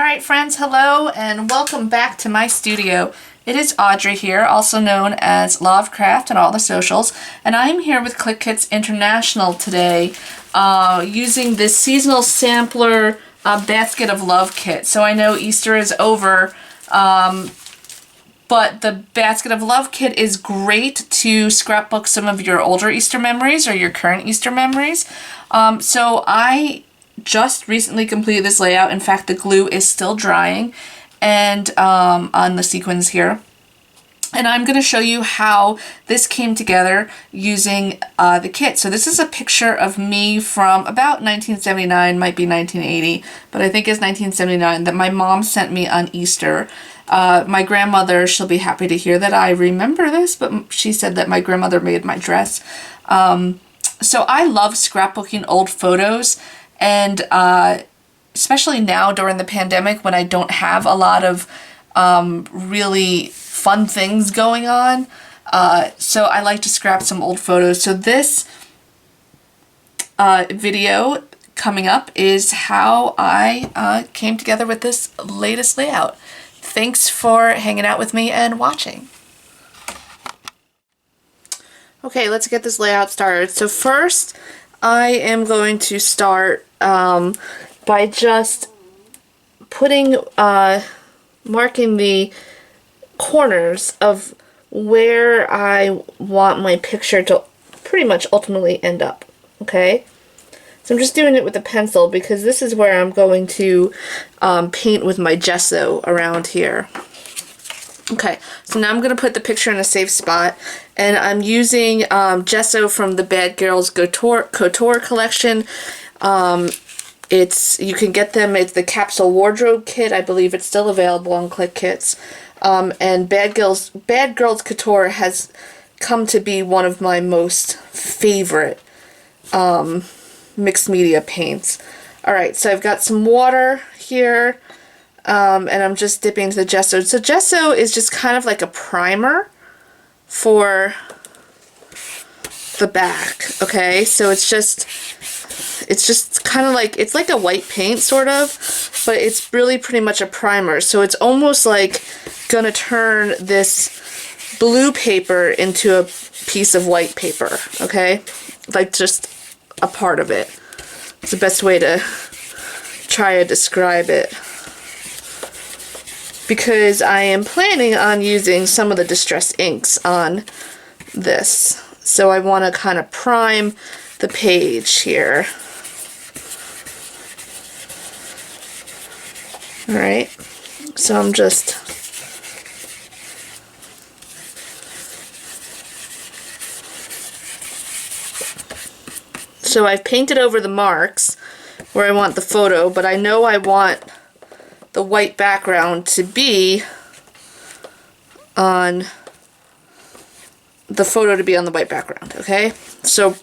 Alright friends, hello and welcome back to my studio. It is Audrey here, also known as Lovecraft on all the socials, and I'm here with ClickKits International today using this seasonal sampler basket of love kit. So I know Easter is over, but the basket of love kit is great to scrapbook some of your older Easter memories or your current Easter memories. So I just recently completed this layout. In fact, the glue is still drying and on the sequins here. And I'm going to show you how this came together using the kit. So this is a picture of me from about 1979, might be 1980, but I think it's 1979, that my mom sent me on Easter. My grandmother, she'll be happy to hear that I remember this, but she said that my grandmother made my dress. So I love scrapbooking old photos, and especially now during the pandemic when I don't have a lot of really fun things going on. So I like to scrap some old photos. So this video coming up is how I came together with this latest layout. Thanks for hanging out with me and watching. Okay, let's get this layout started. So first, I am going to start by just putting, marking the corners of where I want my picture to pretty much ultimately end up, okay? So I'm just doing it with a pencil because this is where I'm going to paint with my gesso around here. Okay, so now I'm going to put the picture in a safe spot, and I'm using gesso from the Bad Girls Couture collection. You can get them, it's the capsule wardrobe kit. I believe it's still available on ClickKits. And Bad Girls Couture has come to be one of my most favorite mixed media paints. Alright, so I've got some water here. And I'm just dipping into the gesso. So gesso is just kind of like a primer for the back, okay? So it's just kind of like, it's like a white paint sort of, but it's really pretty much a primer. So it's almost like gonna turn this blue paper into a piece of white paper, okay? Like just a part of it. It's the best way to try to describe it, because I am planning on using some of the distressed inks on this. So I want to kind of prime the page here. Alright, so I'm just so I've painted over the marks where I want the photo, but I know I want the white background to be on the photo, to be on the white background, okay? So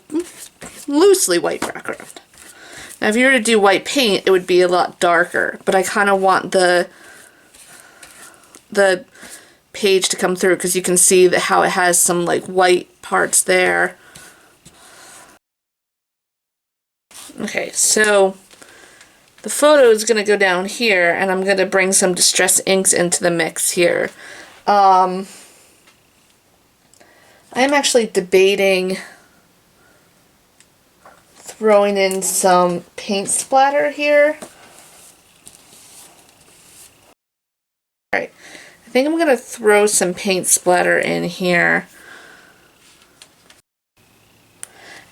loosely white background. Now if you were to do white paint, it would be a lot darker, but I kind of want the page to come through, because you can see that how it has some like white parts there. Okay, so the photo is going to go down here, and I'm going to bring some distress inks into the mix here. I'm actually debating throwing in some paint splatter here. Alright, I think I'm going to throw some paint splatter in here.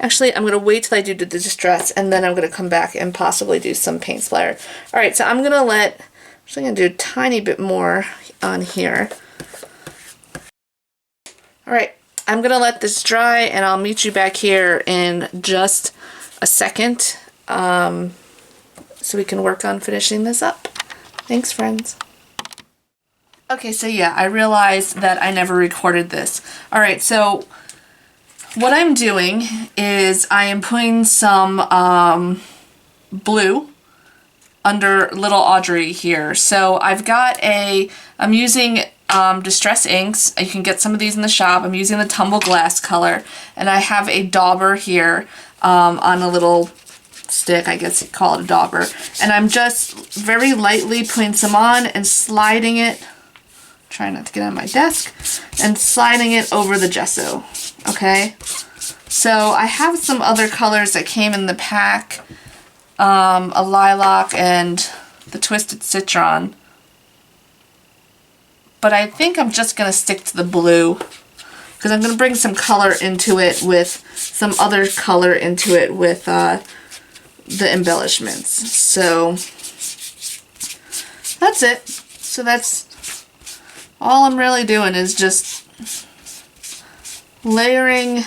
Actually, I'm going to wait till I do the distress, and then I'm going to come back and possibly do some paint splatter. Alright, so I'm going to actually going to do a tiny bit more on here. Alright, I'm going to let this dry, and I'll meet you back here in just a second, so we can work on finishing this up. Thanks, friends. Okay, so yeah, I realized that I never recorded this. Alright, so what I'm doing is I am putting some blue under little Audrey here. So I'm using distress inks. You can get some of these in the shop. I'm using the Tumble Glass color, and I have a dauber here on a little stick, I guess you'd call it a dauber. And I'm just very lightly putting some on and sliding it, trying not to get on my desk, and sliding it over the gesso, okay? So I have some other colors that came in the pack, a lilac and the twisted citron. But I think I'm just going to stick to the blue because I'm going to bring some color into it with some other color into it with the embellishments. So that's it. So that's all I'm really doing is just layering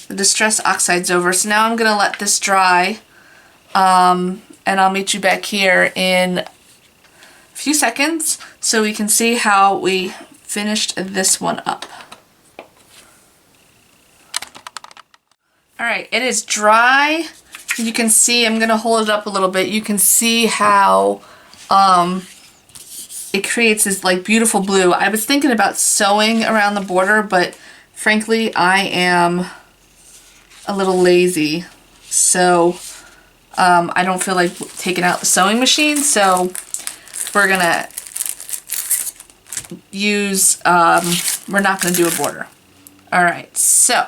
the Distress Oxides over. So now I'm going to let this dry, and I'll meet you back here in a few seconds so we can see how we finished this one up. Alright, it is dry. You can see, I'm going to hold it up a little bit. You can see how it creates this like beautiful blue. I was thinking about sewing around the border, but frankly I am a little lazy, so I don't feel like taking out the sewing machine, so we're gonna use, we're not gonna do a border. Alright, so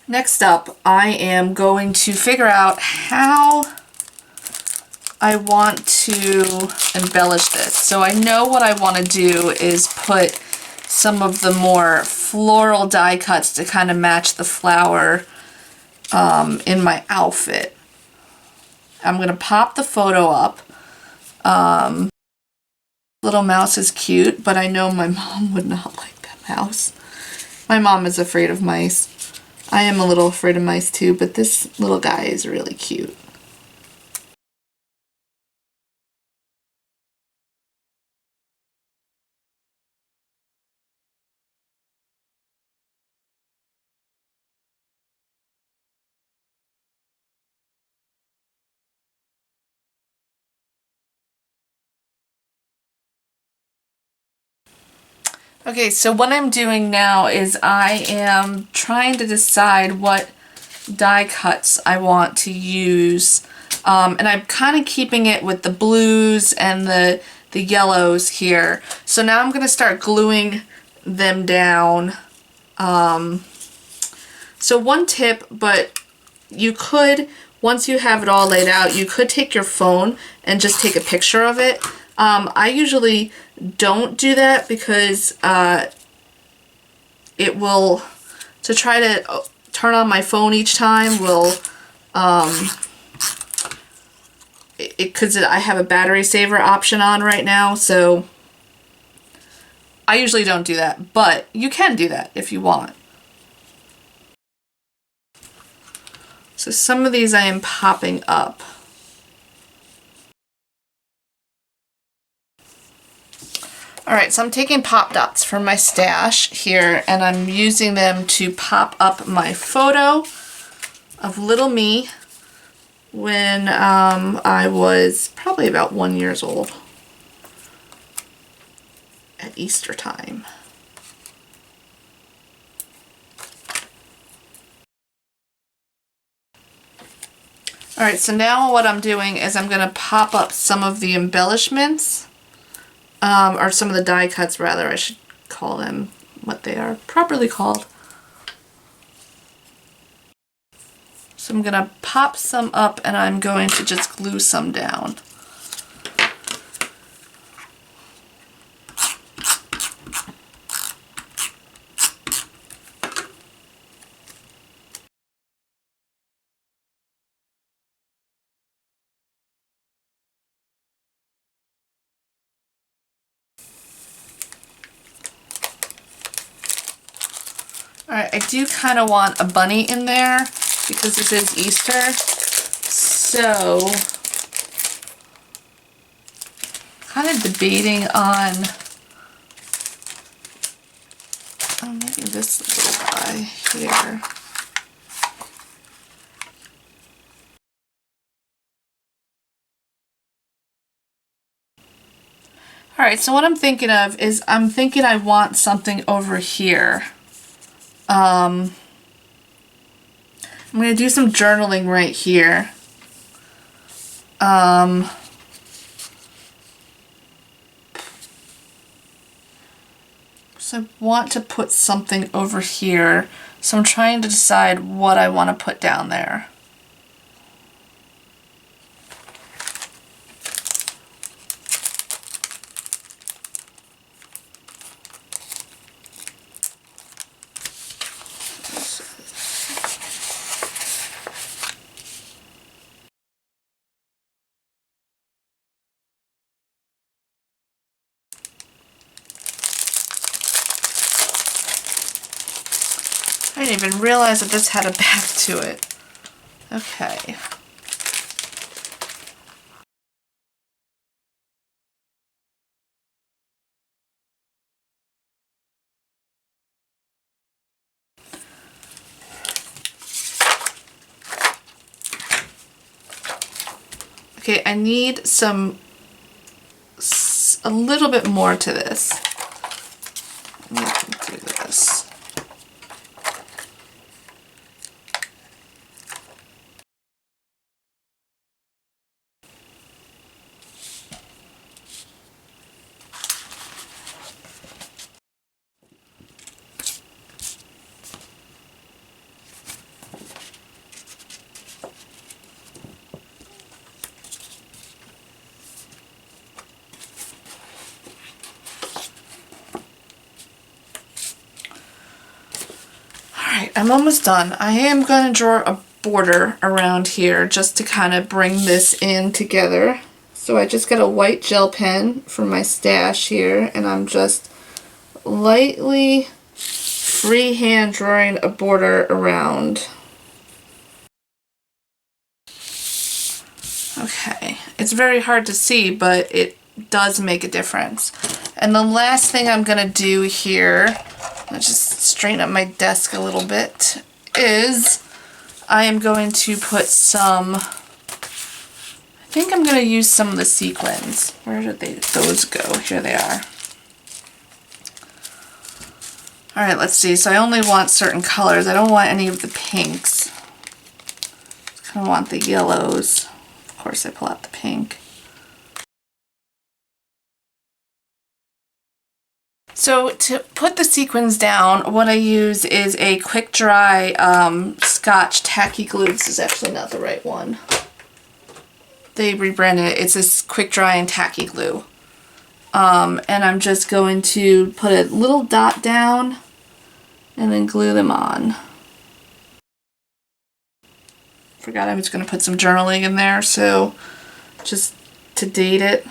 next up I am going to figure out how I want to embellish this. So I know what I want to do is put some of the more floral die cuts to kind of match the flower in my outfit. I'm going to pop the photo up. Little mouse is cute, but I know my mom would not like that mouse. My mom is afraid of mice. I am a little afraid of mice too, but this little guy is really cute. Okay, so what I'm doing now is I am trying to decide what die cuts I want to use. And I'm kind of keeping it with the blues and the yellows here. So now I'm going to start gluing them down. So one tip, but you could, once you have it all laid out, you could take your phone and just take a picture of it. I usually don't do that because it will, to try to turn on my phone each time will, because I have a battery saver option on right now, so I usually don't do that, but you can do that if you want. So some of these I am popping up. Alright, so I'm taking pop dots from my stash here and I'm using them to pop up my photo of little me when I was probably about 1 year old at Easter time. Alright, so now what I'm doing is I'm going to pop up some of the embellishments. Or some of the die cuts, rather, I should call them what they are properly called. So I'm going to pop some up and I'm going to just glue some down. Alright, I do kind of want a bunny in there because this is Easter, so kind of debating on, oh, maybe this little guy here. Alright, so what I'm thinking of is I'm thinking I want something over here. I'm going to do some journaling right here. So I want to put something over here. So I'm trying to decide what I want to put down there. I didn't even realize that this had a back to it. Okay. Okay, I need a little bit more to this. Let me do this. Alright, I'm almost done. I am going to draw a border around here just to kind of bring this in together. So I just got a white gel pen from my stash here, and I'm just lightly freehand drawing a border around. Okay, it's very hard to see, but it does make a difference. And the last thing I'm going to do here, let's just straighten up my desk a little bit, is I am going to put some, I think I'm going to use some of the sequins. Where did those go? Here they are. Alright, let's see. So I only want certain colors. I don't want any of the pinks. I kind of want the yellows. Of course, I pull out the pink. So to put the sequins down, what I use is a quick dry Scotch tacky glue. This is actually not the right one. They rebranded it. It's this quick dry and tacky glue. And I'm just going to put a little dot down and then glue them on. Forgot I was going to put some journaling in there, so just to date it.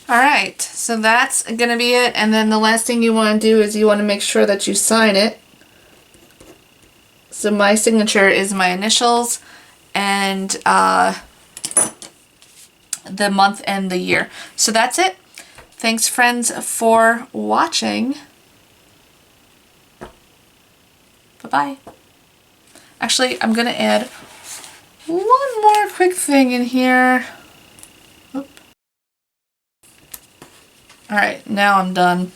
Alright, so that's going to be it, and then the last thing you want to do is you want to make sure that you sign it. So my signature is my initials and the month and the year. So that's it. Thanks, friends, for watching. Bye-bye. Actually, I'm going to add one more quick thing in here. Oop. Alright, now I'm done.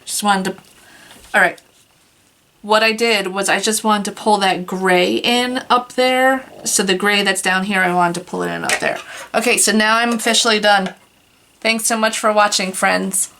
Just wanted to... Alright. What I did was I just wanted to pull that gray in up there. So the gray that's down here, I wanted to pull it in up there. Okay, so now I'm officially done. Thanks so much for watching, friends.